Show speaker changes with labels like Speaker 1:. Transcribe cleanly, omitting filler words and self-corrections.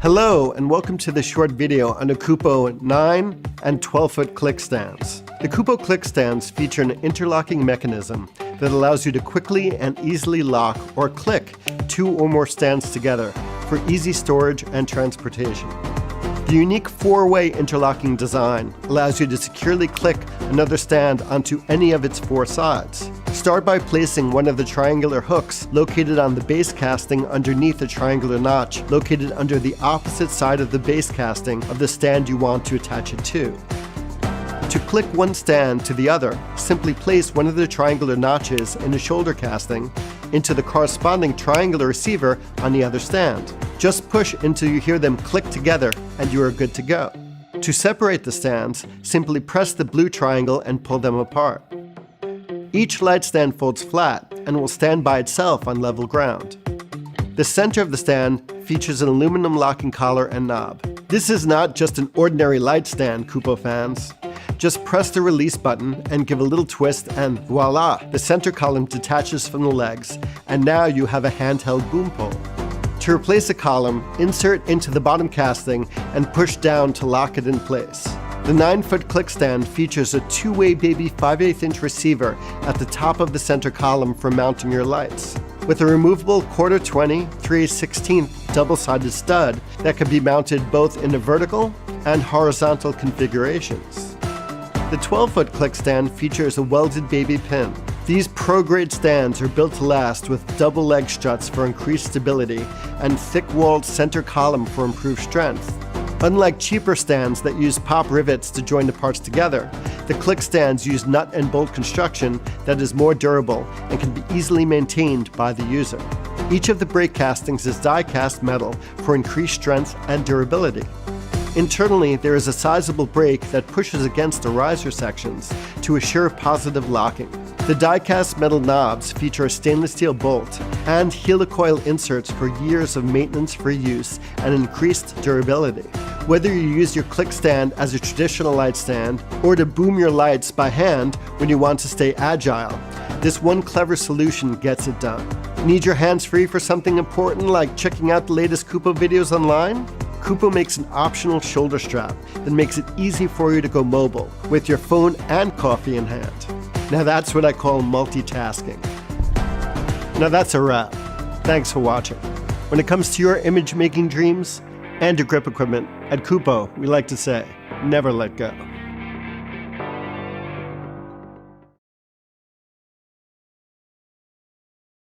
Speaker 1: Hello and welcome to this short video on the Kupo 9 and 12-foot click stands. The Kupo Click Stands feature an interlocking mechanism that allows you to quickly and easily lock or click two or more stands together for easy storage and transportation. The unique four-way interlocking design allows you to securely click another stand onto any of its four sides. Start by placing one of the triangular hooks located on the base casting underneath a triangular notch located under the opposite side of the base casting of the stand you want to attach it to. To click one stand to the other, simply place one of the triangular notches in the shoulder casting into the corresponding triangular receiver on the other stand. Just push until you hear them click together and you are good to go. To separate the stands, simply press the blue triangle and pull them apart. Each light stand folds flat and will stand by itself on level ground. The center of the stand features an aluminum locking collar and knob. This is not just an ordinary light stand, Kupo fans. Just press the release button and give a little twist and voila! The center column detaches from the legs and now you have a handheld boom pole. To replace a column, insert into the bottom casting and push down to lock it in place. The 9-foot click stand features a two-way baby 5/8" receiver at the top of the center column for mounting your lights, with a removable 1/4 20 3/16 double-sided stud that can be mounted both in a vertical and horizontal configurations. The 12-foot click stand features a welded baby pin. These pro-grade stands are built to last with double leg struts for increased stability and thick-walled center column for improved strength. Unlike cheaper stands that use pop rivets to join the parts together, the click stands use nut and bolt construction that is more durable and can be easily maintained by the user. Each of the brake castings is die-cast metal for increased strength and durability. Internally, there is a sizeable brake that pushes against the riser sections to assure positive locking. The die-cast metal knobs feature a stainless steel bolt and helicoil inserts for years of maintenance-free use and increased durability. Whether you use your click stand as a traditional light stand or to boom your lights by hand when you want to stay agile, this one clever solution gets it done. Need your hands free for something important like checking out the latest Kupo videos online? Kupo makes an optional shoulder strap that makes it easy for you to go mobile with your phone and coffee in hand. Now that's what I call multitasking. Now that's a wrap. Thanks for watching. When it comes to your image making dreams and your grip equipment, at Kupo, we like to say, never let go.